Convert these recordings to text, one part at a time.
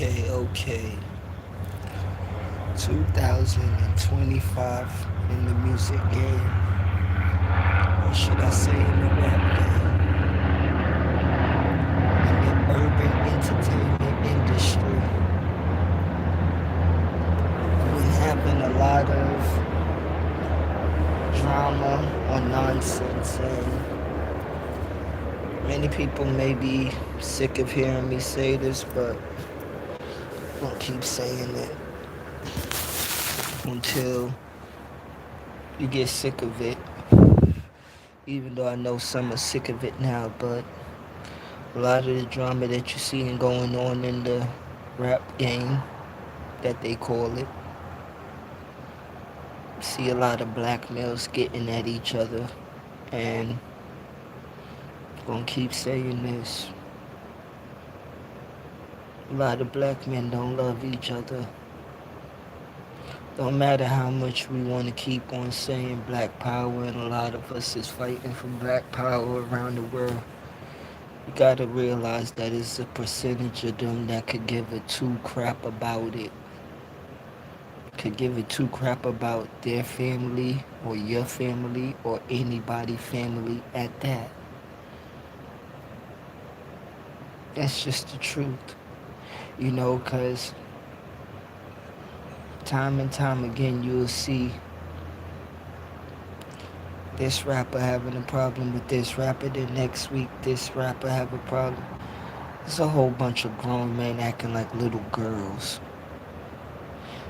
Okay. 2025 in the music game, or should I say in the rap game, in the urban entertainment industry. We've been having a lot of drama or nonsense, and many people may be sick of hearing me say this, but I'm gonna keep saying it until you get sick of it. Even though I know some are sick of it now, but a lot of the drama that you're seeing going on in the rap game, that they call it, see a lot of black males getting at each other, and I'm gonna keep saying this. A lot of black men don't love each other. Don't matter how much we want to keep on saying black power, and a lot of us is fighting for black power around the world. You gotta realize that it's a percentage of them that could give a two crap about it. Could give a two crap about their family or your family or anybody family at that. That's just the truth. Because time and time again you'll see this rapper having a problem with this rapper, then next week this rapper have a problem. There's a whole bunch of grown men acting like little girls.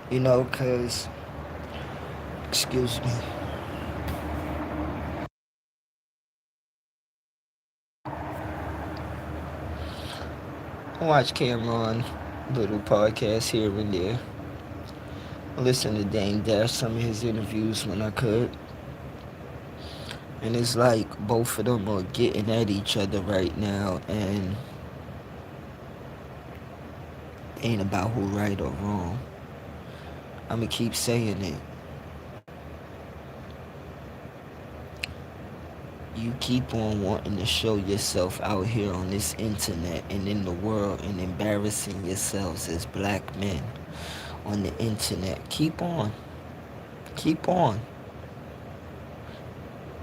Because, excuse me, I watch Cameron little podcasts here and there. I listen to Dame Dash, some of his interviews when I could. And it's like both of them are getting at each other right now, and it ain't about who right or wrong. I'ma keep saying it. You keep on wanting to show yourself out here on this internet and in the world and embarrassing yourselves as black men on the internet. Keep on. Keep on.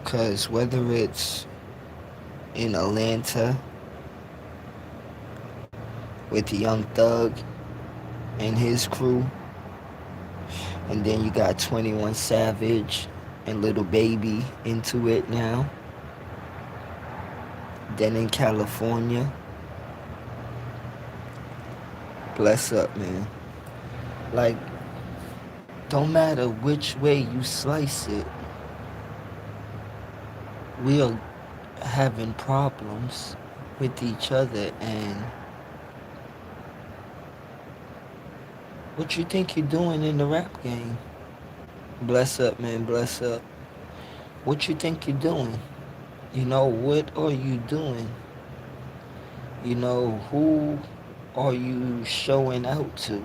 Because whether it's in Atlanta with Young Thug and his crew, and then you got 21 Savage and Little Baby into it now. Then in California, bless up, man. Like, don't matter which way you slice it, we are having problems with each other. And what you think you're doing in the rap game? Bless up, man, bless up. What you think you're doing? What are you doing? Who are you showing out to?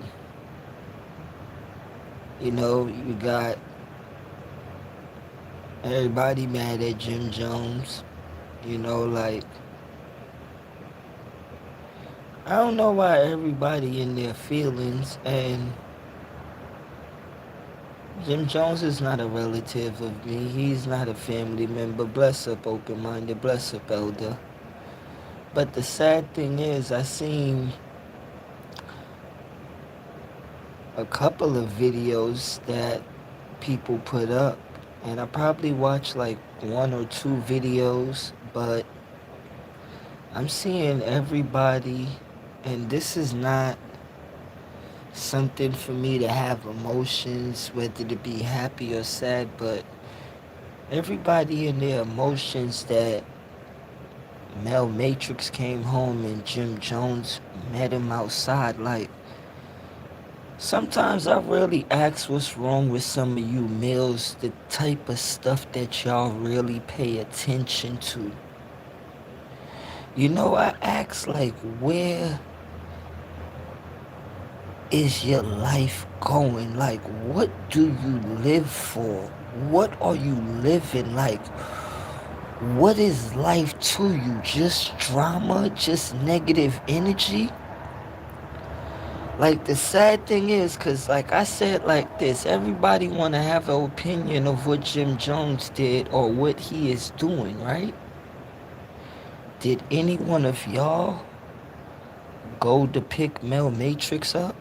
You got everybody mad at Jim Jones. Like, I don't know why everybody in their feelings, and Jim Jones is not a relative of me. He's not a family member. Bless up, open-minded. Bless up, elder. But the sad thing is, I seen a couple of videos that people put up, and I probably watched like one or two videos, but I'm seeing everybody, and this is not something for me to have emotions, whether to be happy or sad, but everybody in their emotions that Mel Matrix came home and Jim Jones met him outside. Like, sometimes I really ask what's wrong with some of you males, the type of stuff that y'all really pay attention to. I ask, like, where is your life going? Like, what do you live for? What are you living? Like, what is life to you? Just drama? Just negative energy? Like the sad thing is, cause like I said, like this, everybody want to have an opinion of what Jim Jones did or what he is doing, right? Did any one of y'all go to pick Mel Matrix up?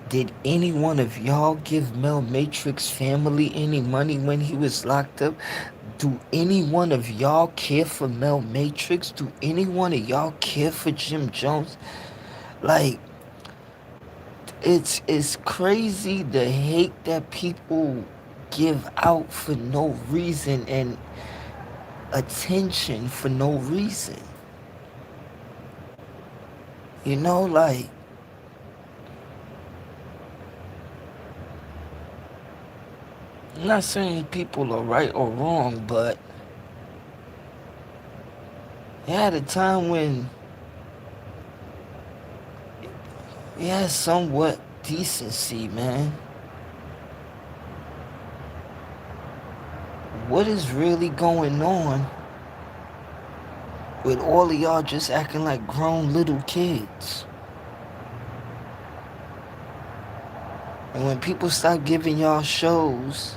Did any one of y'all give Mel Matrix family any money when he was locked up? Do any one of y'all care for Mel Matrix? Do any one of y'all care for Jim Jones? Like, it's crazy the hate that people give out for no reason and attention for no reason. You know, like I'm not saying people are right or wrong, but you had a time when we had somewhat decency, man. What is really going on with all of y'all just acting like grown little kids? And when people stop giving y'all shows,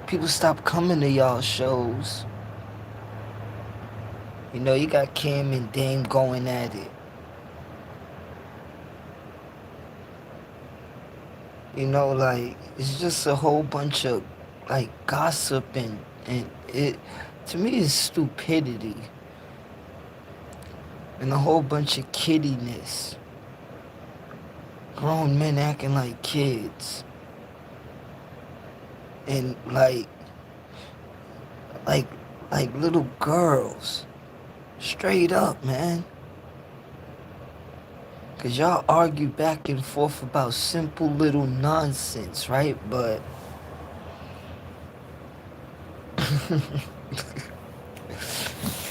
people stop coming to y'all shows. You know, you got Kim and Dame going at it. You know, like, it's just a whole bunch of, like, gossip and it, to me, it's stupidity. And a whole bunch of kiddiness. Grown men acting like kids. And, like, like little girls. Straight up, man. Cause y'all argue back and forth about simple little nonsense, right? But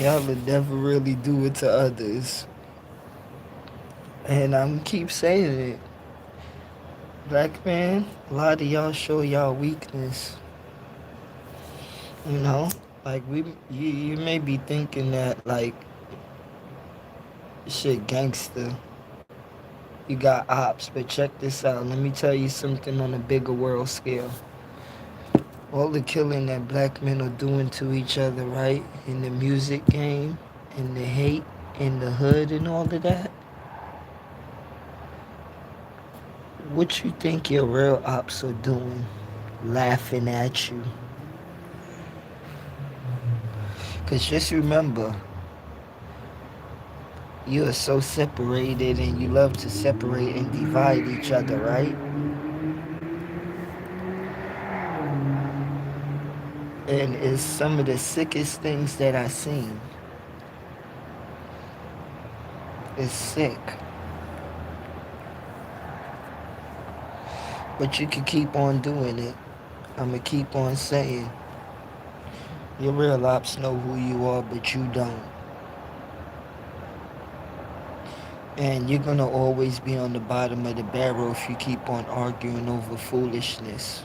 y'all would never really do it to others. And I'm keep saying it. Black man, a lot of y'all show y'all weakness. You know? Like you may be thinking that like shit gangster. You got ops, but check this out. Let me tell you something on a bigger world scale. All the killing that black men are doing to each other, right? In the music game, in the hate, in the hood and all of that. What you think your real ops are doing? Laughing at you. Cause just remember, you are so separated and you love to separate and divide each other, right? And it's some of the sickest things that I've seen. It's sick. But you can keep on doing it. I'ma keep on saying, your real ops know who you are, but you don't. And you're gonna always be on the bottom of the barrel if you keep on arguing over foolishness.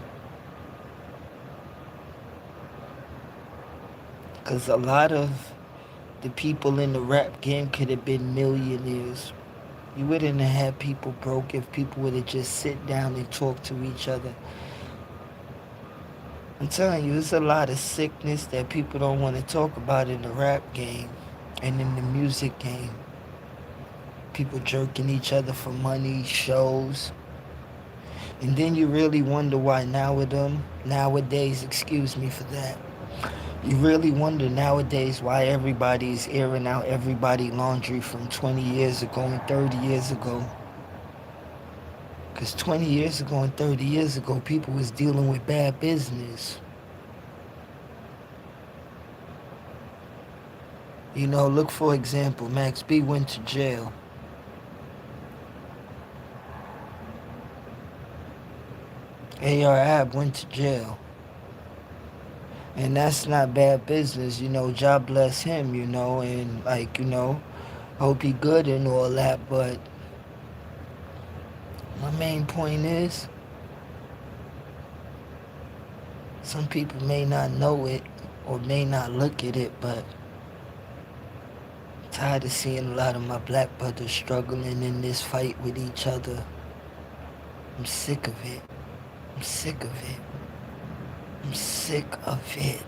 Cause a lot of the people in the rap game could have been millionaires. You wouldn't have had people broke if people would have just sit down and talk to each other. I'm telling you, there's a lot of sickness that people don't want to talk about in the rap game and in the music game. People jerking each other for money, shows. And then you really wonder why nowadays, excuse me for that. You really wonder nowadays why everybody's airing out everybody laundry from 20 years ago and 30 years ago. Because 20 years ago and 30 years ago, people was dealing with bad business. You know, look for example, Max B went to jail. AR Ab went to jail. And that's not bad business, you know, God bless him, you know, and like, you know, hope he good and all that, but my main point is, some people may not know it or may not look at it, but I'm tired of seeing a lot of my black brothers struggling in this fight with each other. I'm sick of it. I'm sick of it. I'm sick of it.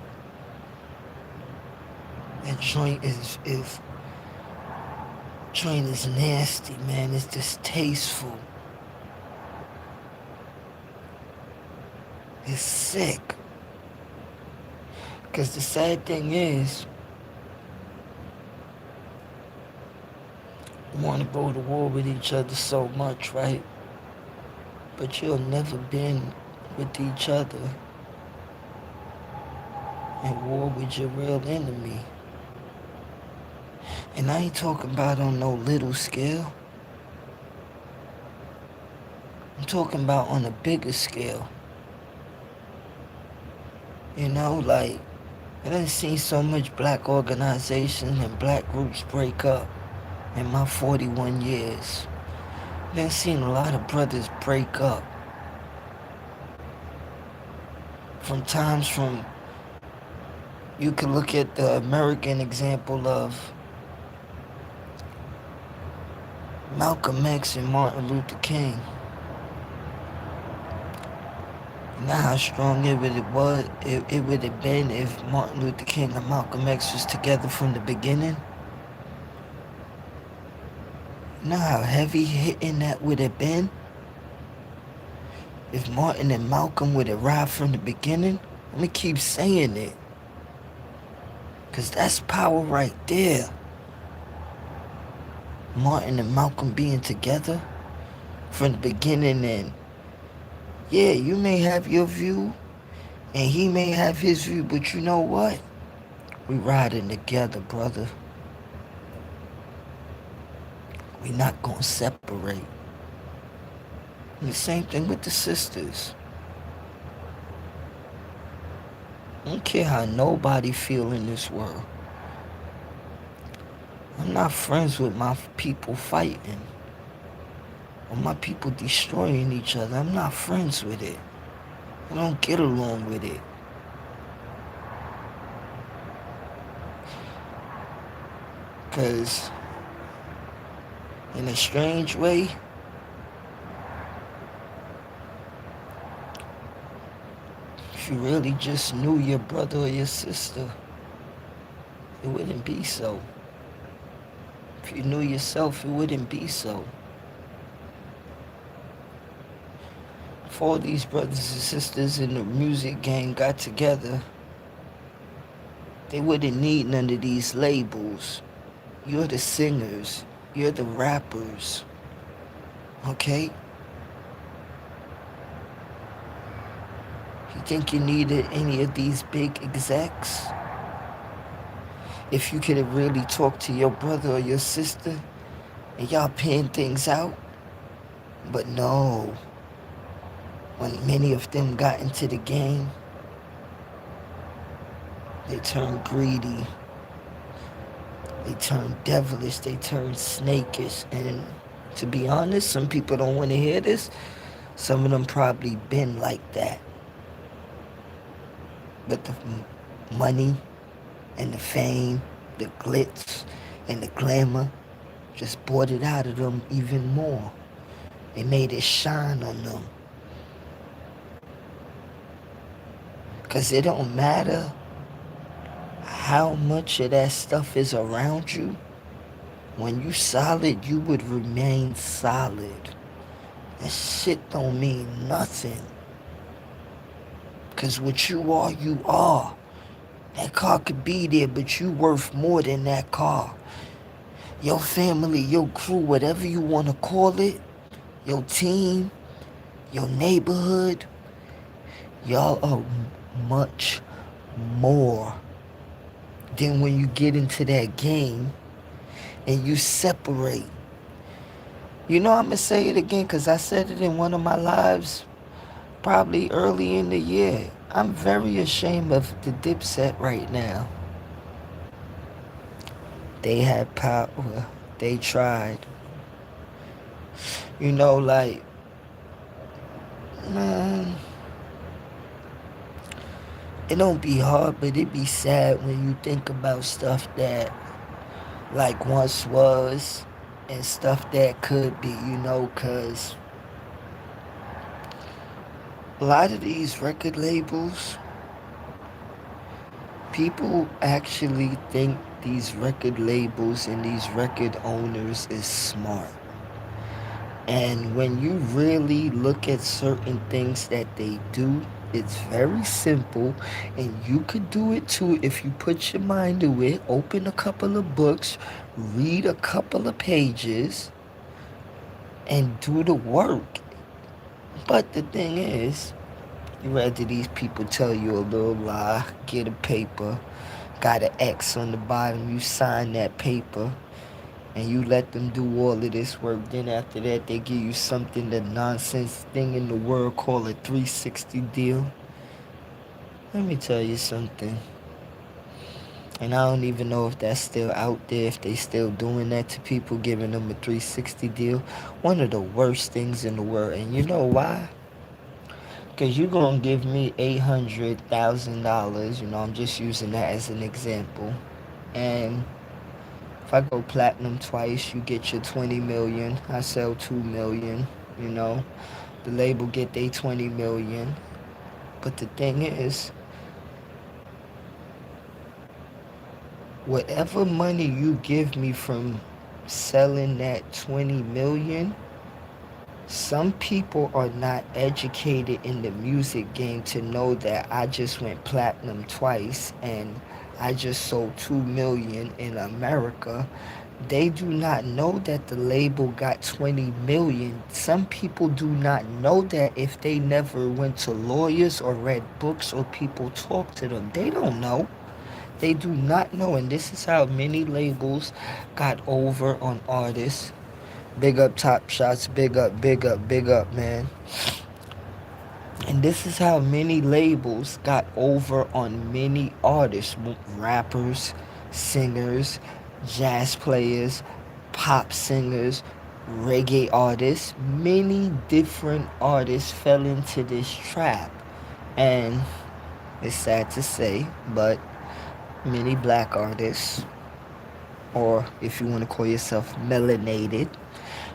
That joint is nasty, man. It's distasteful. It's sick. Cause the sad thing is, you want to go to war with each other so much, right? But you'll never been with each other in war with your real enemy. And I ain't talking about on no little scale. I'm talking about on a bigger scale. You know, like, I done seen so much black organizations and black groups break up in my 41 years. I done seen a lot of brothers break up. From you could look at the American example of Malcolm X and Martin Luther King. You know how strong it would have been if Martin Luther King and Malcolm X was together from the beginning? You know how heavy hitting that would have been? If Martin and Malcolm would have ride from the beginning? Let me keep saying it. Cause that's power right there. Martin and Malcolm being together from the beginning, and yeah, you may have your view and he may have his view, but you know what? We riding together, brother. We not gonna separate. And the same thing with the sisters. I don't care how nobody feel in this world. I'm not friends with my people fighting or my people destroying each other. I'm not friends with it. I don't get along with it. Cause in a strange way, if you really just knew your brother or your sister, it wouldn't be so. If you knew yourself, it wouldn't be so. If all these brothers and sisters in the music game got together, they wouldn't need none of these labels. You're the singers. You're the rappers. Okay? You think you needed any of these big execs? If you could have really talked to your brother or your sister and y'all paying things out? But no. When many of them got into the game, they turned greedy. They turned devilish. They turned snakish. And to be honest, some people don't want to hear this. Some of them probably been like that. But the money and the fame, the glitz and the glamour just brought it out of them even more. They made it shine on them. Because it don't matter how much of that stuff is around you. When you solid, you would remain solid. That shit don't mean nothing. Because what you are, you are. That car could be there, but you worth more than that car. Your family, your crew, whatever you want to call it, your team, your neighborhood, y'all are much more than when you get into that game and you separate. You know, I'm going to say it again because I said it in one of my lives probably early in the year. I'm very ashamed of the Dipset right now. They had power. They tried. You know, like, man, it don't be hard, but it be sad when you think about stuff that like once was and stuff that could be, you know, cause A lot of these record labels, people actually think these record labels and these record owners is smart. And when you really look at certain things that they do, it's very simple. And you could do it too if you put your mind to it. Open a couple of books, read a couple of pages, and do the work. But the thing is, you rather these people tell you a little lie, get a paper, got an X on the bottom, you sign that paper, and you let them do all of this work. Then after that, they give you something, the nonsense thing in the world called a 360 deal. Let me tell you something. And I don't even know if that's still out there, if they still doing that to people, giving them a 360 deal. One of the worst things in the world. And you know why? Because you're going to give me $800,000. I'm just using that as an example. And if I go platinum twice, you get your 20 million. I sell 2 million, you know. The label get they 20 million. But the thing is, whatever money you give me from selling that 20 million, some people are not educated in the music game to know that I just went platinum twice and I just sold 2 million in America. They do not know that the label got 20 million. Some people do not know that if they never went to lawyers or read books or people talk to them. They don't know. They do not know. And this is how many labels got over on artists. Big up Top Shots, big up, big up, big up, man. And this is how many labels got over on many artists, rappers, singers, jazz players, pop singers, reggae artists. Many different artists fell into this trap. And it's sad to say, but many black artists, or if you want to call yourself melanated,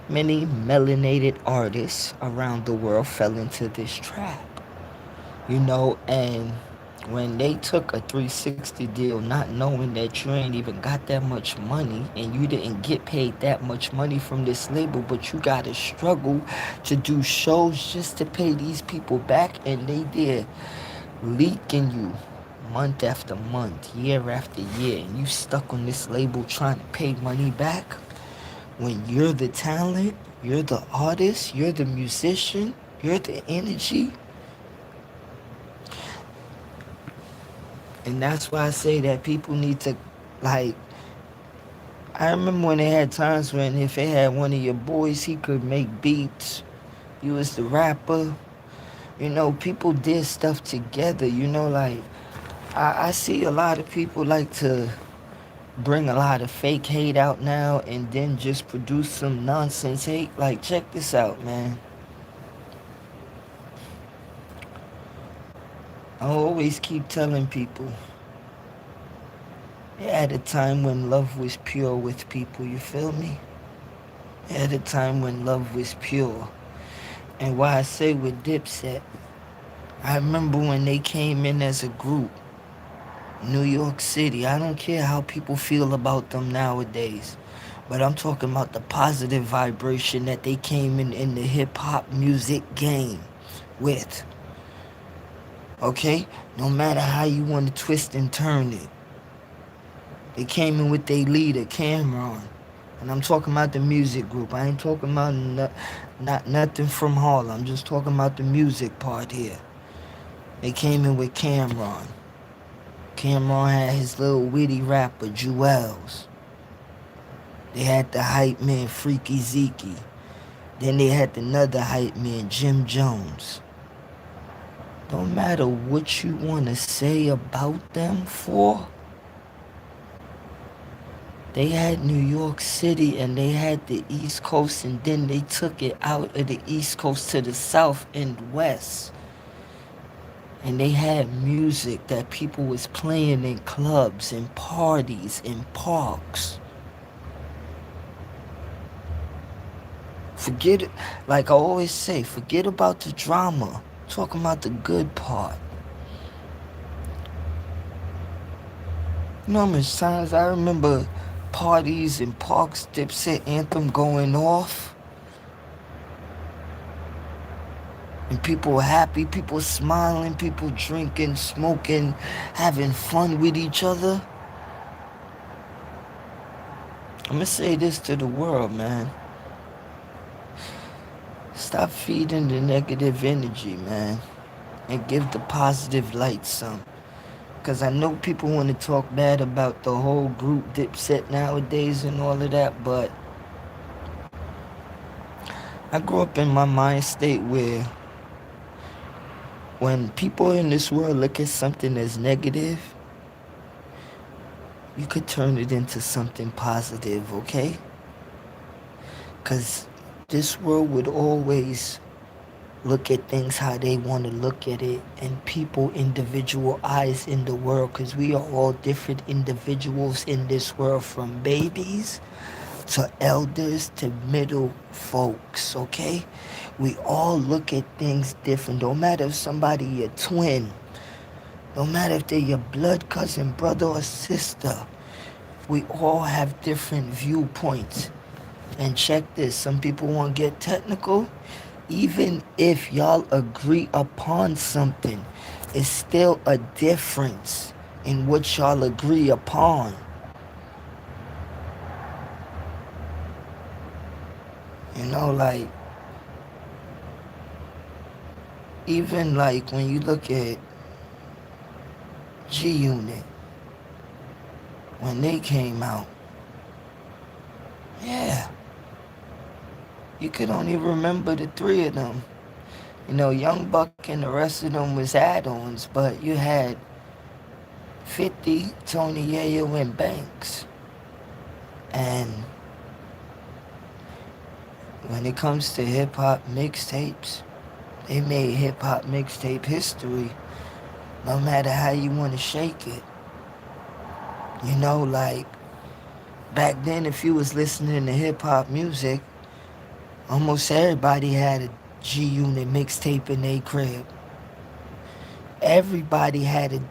many melanated artists around the world fell into this trap. And when they took a 360 deal, not knowing that you ain't even got that much money and you didn't get paid that much money from this label, but you gotta struggle to do shows just to pay these people back, and they did leaking you month after month, year after year, and you stuck on this label trying to pay money back when you're the talent, you're the artist, you're the musician, you're the energy. And that's why I say that people need to, I remember when they had times when if they had one of your boys, he could make beats. You was the rapper. People did stuff together. I see a lot of people like to bring a lot of fake hate out now and then just produce some nonsense hate. Like, check this out, man. I always keep telling people, at a time when love was pure with people, you feel me? At a time when love was pure. And why I say with Dipset, I remember when they came in as a group, New York City. I don't care how people feel about them nowadays, but I'm talking about the positive vibration that they came in the hip-hop music game with. Okay? No matter how you want to twist and turn it. They came in with their leader, Cameron. And I'm talking about the music group. I ain't talking about not nothing from Harlem. I'm just talking about the music part here. They came in with Cameron. Cameron had his little witty rapper, Jewels. They had the hype man, Freaky Zeke. Then they had another hype man, Jim Jones. Don't matter what you want to say about them for. They had New York City and they had the East Coast, and then they took it out of the East Coast to the South and West. And they had music that people was playing in clubs and parties and parks. Forget it, like I always say, forget about the drama. Talking about the good part. You know how much times I remember parties and parks, Dipset anthem going off, and people were happy, people smiling, people drinking, smoking, having fun with each other. I'm gonna say this to the world, man. Stop feeding the negative energy, man, and give the positive light some. Because I know people want to talk bad about the whole group Dipset nowadays and all of that, but I grew up in my mind state where when people in this world look at something as negative, you could turn it into something positive, okay? Because this world would always look at things how they want to look at it, and people individual eyes in the world, because we are all different individuals in this world, from babies to elders to middle folks, okay? We all look at things different. Don't matter if somebody your twin, no matter if they're your blood cousin, brother or sister, we all have different viewpoints. And check this, some people want to get technical. Even if y'all agree upon something, it's still a difference in what y'all agree upon. You know, like, even like when you look at G Unit, when they came out, yeah, you could only remember the three of them. You know, Young Buck and the rest of them was add-ons, but you had 50, Tony Yayo, and Banks. And when it comes to hip-hop mixtapes, they made hip-hop mixtape history, no matter how you want to shake it. You know, like, back then, if you was listening to hip-hop music, almost everybody had a G Unit mixtape in their crib. Everybody had a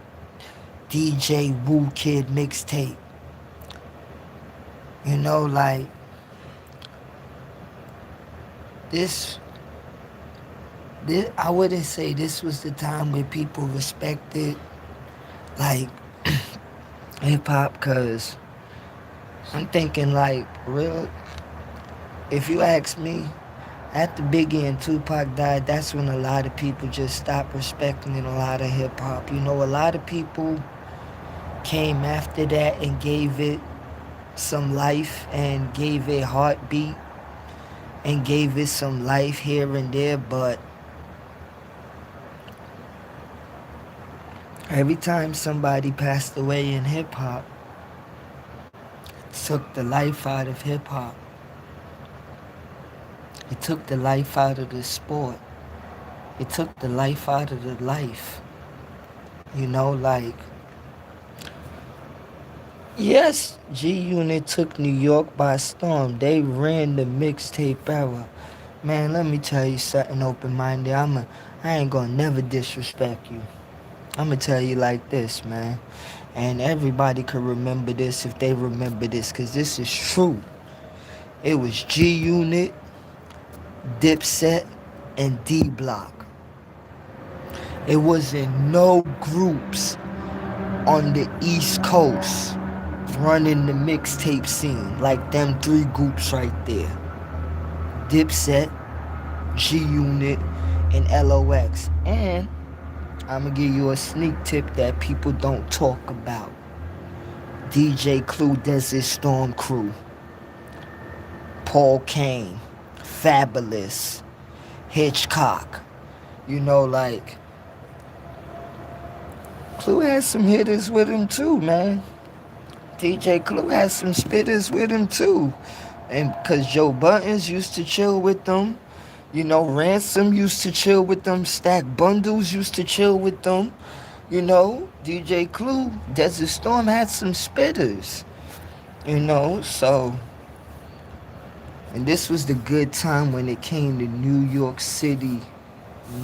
DJ Woo Kid mixtape. You know, like, this, I wouldn't say this was the time where people respected, like, hip-hop, because I'm thinking, like, real, if you ask me, after Biggie and Tupac died, that's when a lot of people just stopped respecting a lot of hip-hop. You know, a lot of people came after that and gave it some life and gave it heartbeat and gave it some life here and there, but every time somebody passed away in hip-hop, it took the life out of hip-hop. It took the life out of the sport. It took the life out of the life. You know, like, yes, G Unit took New York by storm. They ran the mixtape era. Man, let me tell you something open-minded. I ain't gonna never disrespect you. I'm gonna tell you like this, man. And everybody could remember this if they remember this, because this is true. It was G Unit, Dipset, and D Block. It wasn't no groups on the East Coast running the mixtape scene like them three groups right there. Dipset, G Unit, and LOX. And I'm gonna give you a sneak tip that people don't talk about. DJ Clue, Desert Storm Crew, Paul Kane, Fabulous, Hitchcock. You know, like, Clue has some hitters with him too, man. DJ Clue has some spitters with him too. And because Joe Buttons used to chill with them. You know, Ransom used to chill with them. Stack Bundles used to chill with them. You know, DJ Clue, Desert Storm had some spitters. You know, so. And this was the good time when it came to New York City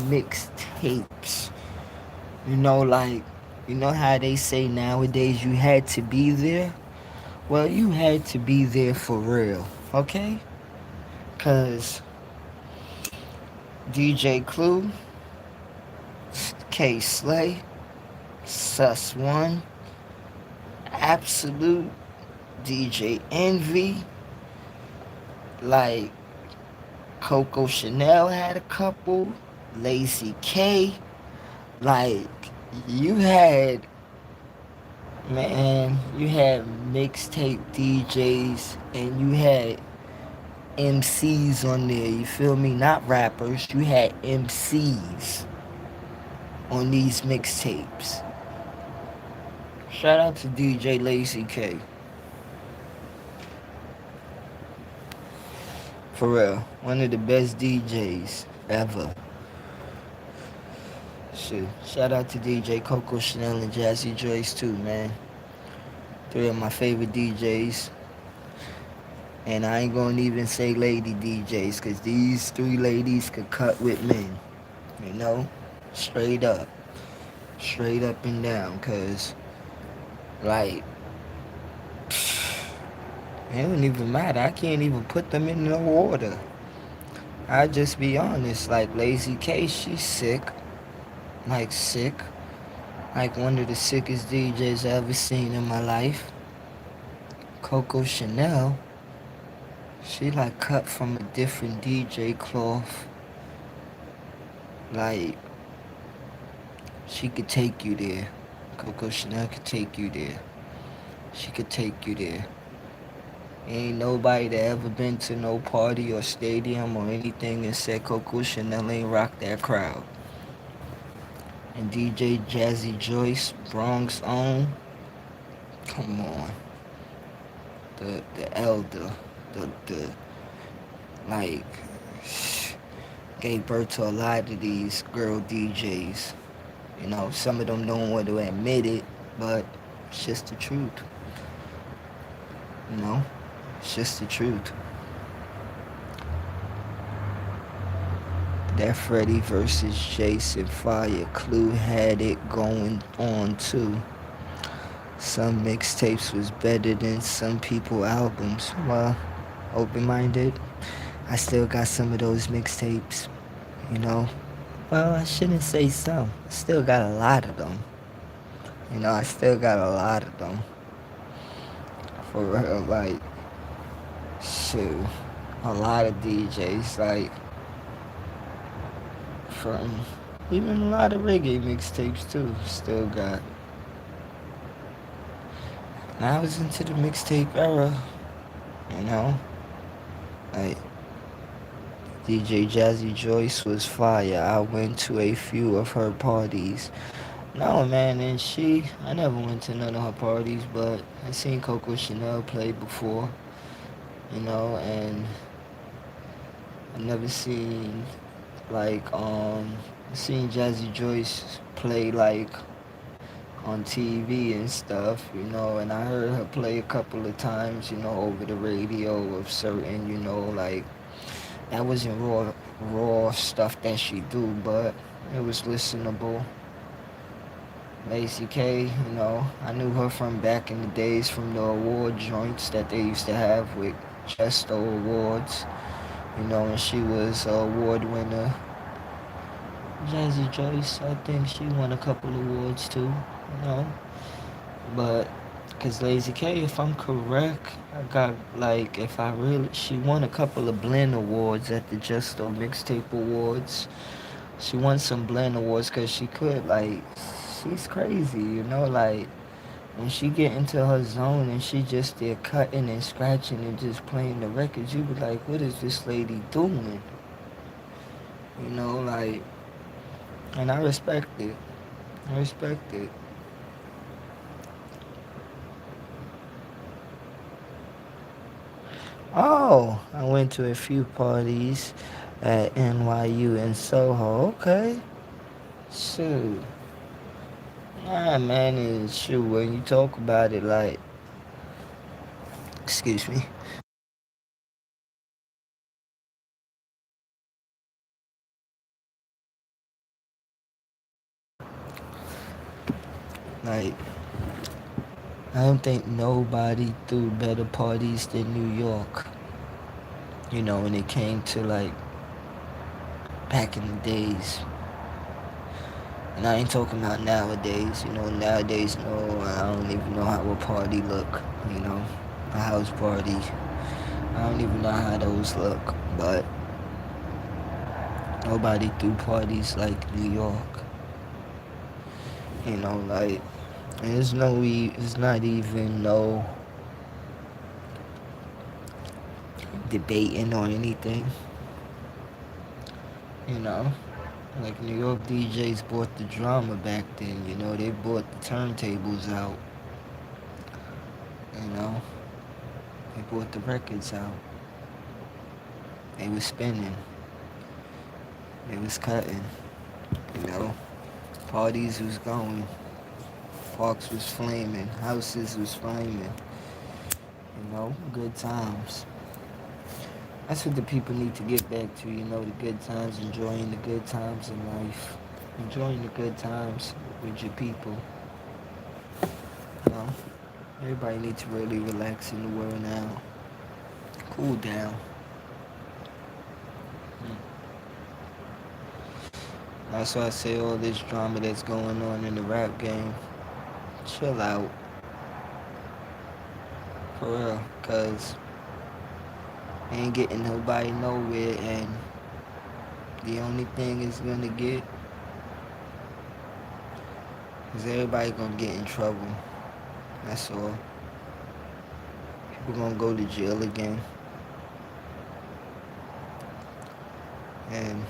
mixtapes. You know, like, you know how they say nowadays you had to be there? Well, you had to be there for real, okay? Cause DJ Clue, K Slay, Sus One, Absolute, DJ Envy, like Coco Chanel had a couple, Lazy K, like you had, man, you had mixtape DJs and you had MCs on there, you feel me? Not rappers, you had MCs on these mixtapes. Shout out to DJ Lazy K. For real. One of the best DJs ever. Shoot. Shout out to DJ Coco Chanel and Jazzy Joyce too, man. Three of my favorite DJs. And I ain't gonna even say lady DJs, cause these three ladies could cut with men. You know? Straight up. Straight up and down, cause like it don't even matter. I can't even put them in no order. I just be honest, like Lazy K, she's sick. Like sick. Like one of the sickest DJs I ever seen in my life. Coco Chanel, she like cut from a different DJ cloth. Like she could take you there. Coco Chanel could take you there. She could take you there. Ain't nobody that ever been to no party or stadium or anything and said Coco Chanel ain't rock that crowd. And DJ Jazzy Joyce, Bronx own, come on. The elder, the like gave birth to a lot of these girl DJs. You know, some of them don't want to admit it, but it's just the truth. You know, it's just the truth. That Freddie versus Jason Fire Clue had it going on too. Some mixtapes was better than some people albums. Well, open-minded. I still got some of those mixtapes, you know. Well, I shouldn't say some. I still got a lot of them. You know, I still got a lot of them. For real, like, shoot. A lot of DJs, like, from even a lot of reggae mixtapes too. Still got. And I was into the mixtape era, you know. Like, DJ Jazzy Joyce was fire. I went to a few of her parties. No, man, and I never went to none of her parties, but I seen Coco Chanel play before, you know, and I never seen, like, seen Jazzy Joyce play, like, on TV and stuff, you know, and I heard her play a couple of times, you know, over the radio of certain, you know, like, that wasn't raw stuff that she do, but it was listenable. Lazy K, you know, I knew her from back in the days from the award joints that they used to have with Chesto Awards, you know, and she was an award winner. Jazzy Joyce, I think she won a couple awards too, you know, but because Lazy K, if I'm correct, I got like, if I really, she won a couple of blend awards at the Justo Mixtape Awards. She won some blend awards because she could, like, she's crazy, you know, like, when she get into her zone and she just there cutting and scratching and just playing the records, you be like, what is this lady doing? You know, like, and I respect it. I respect it. Oh, I went to a few parties at NYU in Soho. Okay. Shoot. Nah, man, and shoot, when you talk about it, like, excuse me. Like, I don't think nobody threw better parties than New York. When it came to like back in the days. And I ain't talking about nowadays. Nowadays, no, I don't even know how a party look. A house party. I don't even know how those look. But nobody threw parties like New York. Like, and it's not even no debating or anything. You know, like New York DJs bought the drama back then. They bought the turntables out. You know, they bought the records out. They was spinning. They was cutting. You know, parties was going. Parks was flaming. Houses was flaming. Good times. That's what the people need to get back to, the good times, enjoying the good times in life. Enjoying the good times with your people. You know? Everybody needs to really relax in the world now. Cool down. That's why I say all this drama that's going on in the rap game. Chill out. For real. Cause ain't getting nobody nowhere, and the only thing it's gonna get is everybody gonna get in trouble. That's all. People gonna go to jail again. And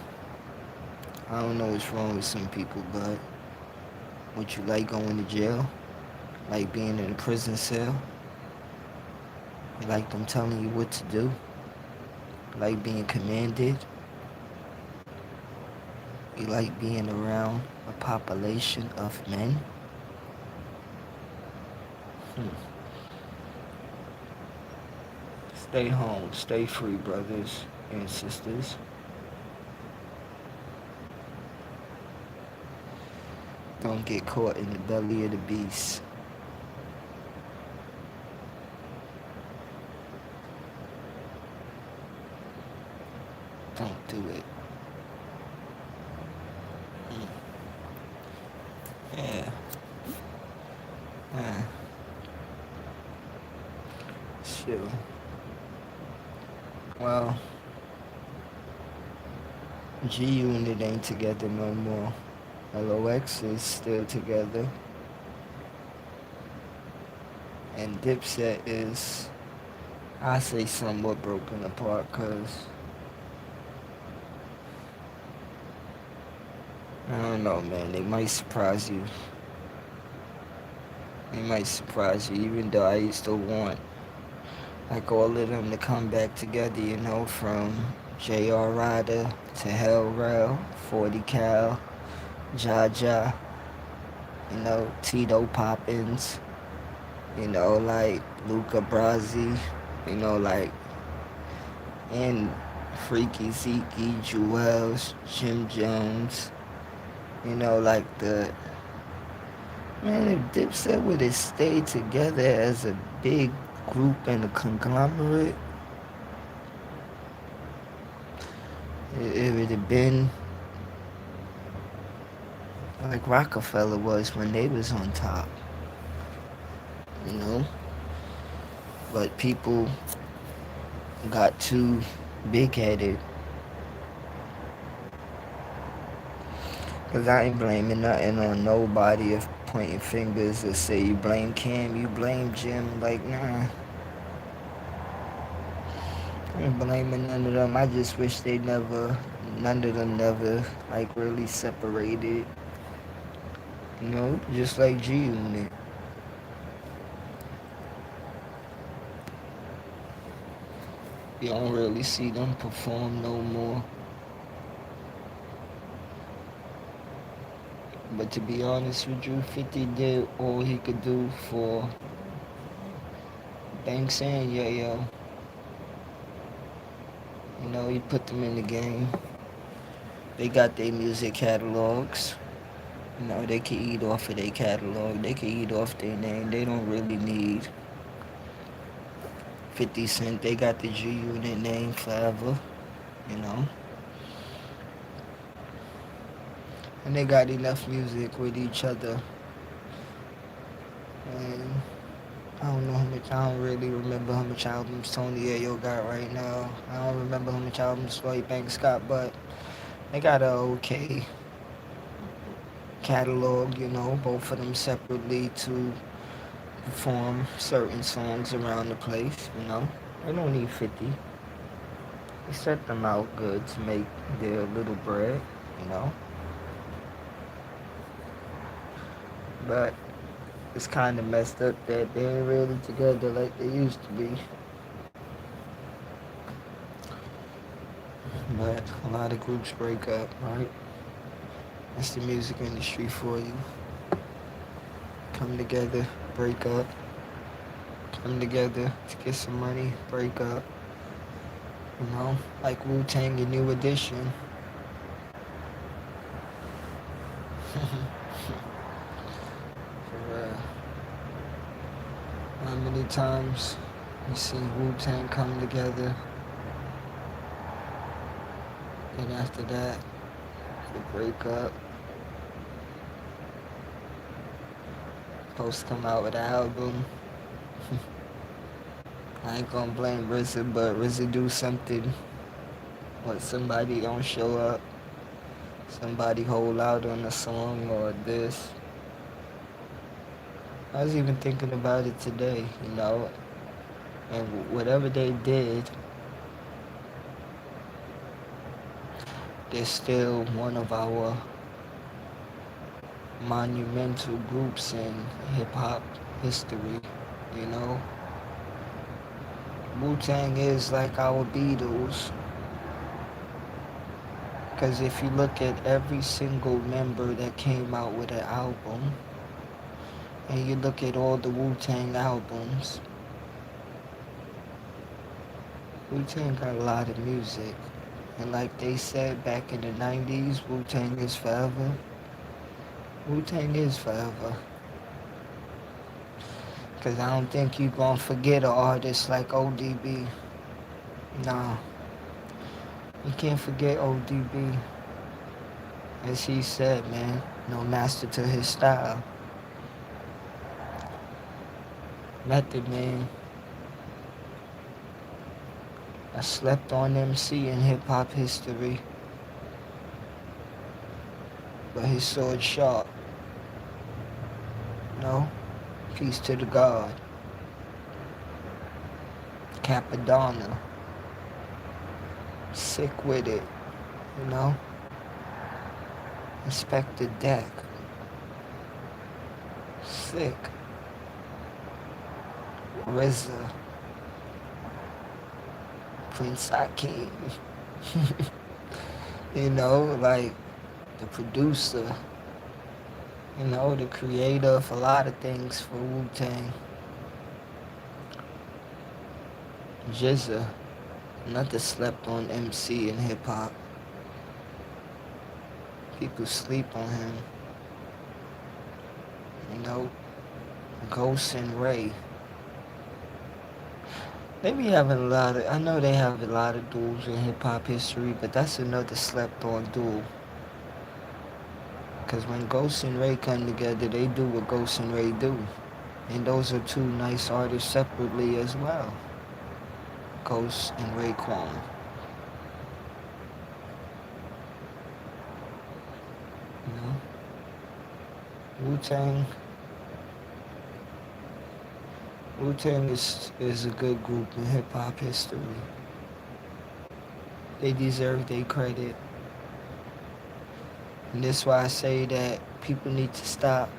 I don't know what's wrong with some people, but would you like going to jail? Like being in a prison cell? You like them telling you what to do? Like being commanded? You like being around a population of men? Stay home. Stay free, brothers and sisters. Don't get caught in the belly of the beast. Don't do it. Yeah. Sure. Well, G-Unit ain't together no more. LOX is still together. And Dipset is, I say, somewhat broken apart, because I don't know, man. They might surprise you. They might surprise you, even though I used to want like all of them to come back together, from J.R. Ryder to Hell Rell, 40 Cal, Jaja, Tito Poppins, like Luca Brasi, like, and Freaky Zeke, Jewels, Jim Jones, like man, if Dipset would have stayed together as a big group and a conglomerate, it would have been like Rockefeller was when they was on top, But people got too big-headed. Because I ain't blaming nothing on nobody of pointing fingers or say you blame Cam, you blame Jim. Like, nah. I ain't blaming none of them. I just wish none of them never, like, really separated. Just like G-Unit. You don't really see them perform no more. But to be honest with you, 50 did all he could do for Banks and Yayo. He put them in the game. They got their music catalogs. You know, they can eat off of their catalog. They can eat off their name. They don't really need 50 Cent. They got the G Unit name forever, you know. And they got enough music with each other. And I don't know how much, I don't really remember how much albums Tony Ayo got right now. I don't remember how much albums Floyd Banks got, but they got a okay catalog, you know, both of them separately to perform certain songs around the place, you know. They don't need 50. They set them out good to make their little bread, you know. But it's kind of messed up that they ain't really together like they used to be. But a lot of groups break up, right? That's the music industry for you. Come together, break up. Come together to get some money, break up. You know, like Wu-Tang and New Edition. For real. How many times you see Wu-Tang come together, and after that, they break up. Supposed to come out with an album. I ain't gonna blame RZA, but RZA do something when somebody don't show up, somebody hold out on a song or this. I was even thinking about it today, you know, and whatever they did, they're still one of our monumental groups in hip hop history, you know. Wu-Tang is like our Beatles, because if you look at every single member that came out with an album, and you look at all the Wu-Tang albums, Wu-Tang got a lot of music. And like they said back in the 90s, Wu-Tang is forever. Wu-Tang is forever. Because I don't think you gonna forget an artist like ODB. Nah, you can't forget ODB. As he said, man, no master to his style. Method Man, I slept on MC in hip hop history. But his sword sharp. No? Peace to the God. Capadonna. Sick with it, you know? Inspector Deck. Sick. RZA. Prince Akeem. You know, like the producer, you know, the creator of a lot of things for Wu-Tang. GZA, another slept on MC in hip hop. People sleep on him. You know, Ghost and Ray. They be having a lot of, I know they have a lot of duels in hip hop history, but that's another slept on duel. Because when Ghost and Ray come together, they do what Ghost and Ray do. And those are two nice artists separately as well. Ghost and Raekwon. You know? Wu-Tang. Wu-Tang is a good group in hip hop history. They deserve their credit. And that's why I say that people need to stop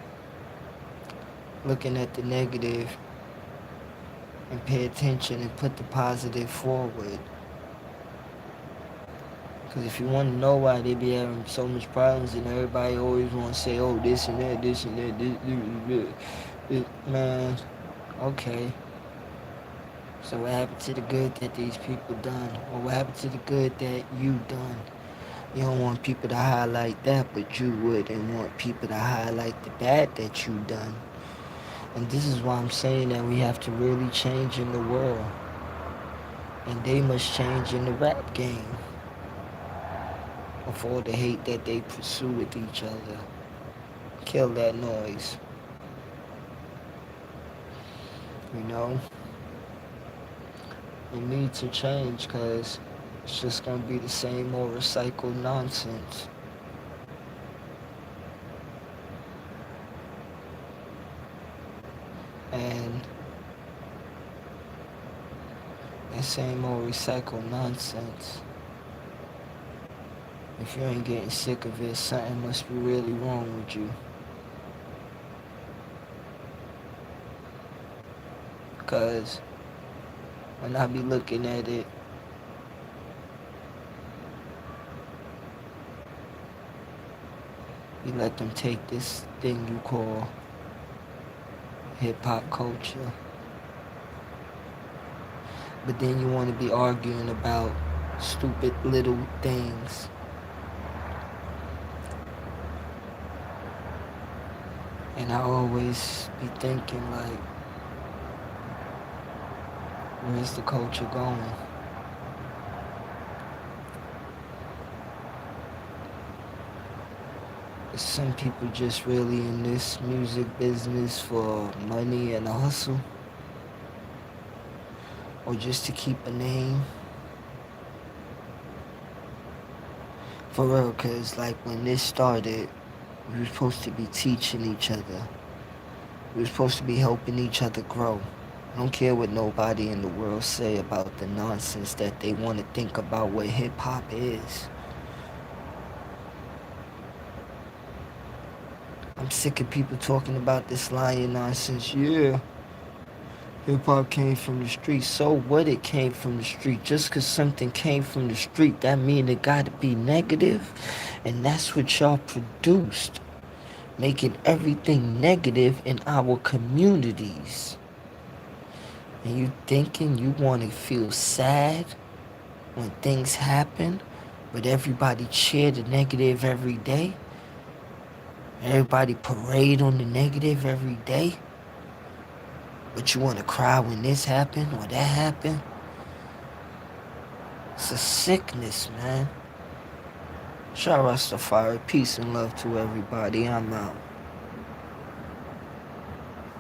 looking at the negative and pay attention and put the positive forward. Because if you want to know why they be having so much problems and everybody always want to say, oh, this and that, this and that, this, man, okay. So what happened to the good that these people done? Or what happened to the good that you done? You don't want people to highlight that, but you wouldn't want people to highlight the bad that you done. And this is why I'm saying that we have to really change in the world. And they must change in the rap game of all the hate that they pursue with each other. Kill that noise. You know? We need to change because it's just going to be the same old recycled nonsense. And that same old recycled nonsense, if you ain't getting sick of it, something must be really wrong with you. Because when I be looking at it, you let them take this thing you call hip-hop culture. But then you want to be arguing about stupid little things. And I always be thinking like, where's the culture going? Is some people just really in this music business for money and a hustle? Or just to keep a name? For real, cause like when this started, we were supposed to be teaching each other. We were supposed to be helping each other grow. I don't care what nobody in the world say about the nonsense that they want to think about what hip-hop is. I'm sick of people talking about this lying nonsense. Yeah, hip-hop came from the street. So what, it came from the street? Just because something came from the street, that mean it got to be negative? And that's what y'all produced. Making everything negative in our communities. And you thinking you want to feel sad when things happen, but everybody cheer the negative every day? Everybody parade on the negative every day? But you want to cry when this happened or that happened? It's a sickness, man. Shah Rastafari, peace and love to everybody. I'm out.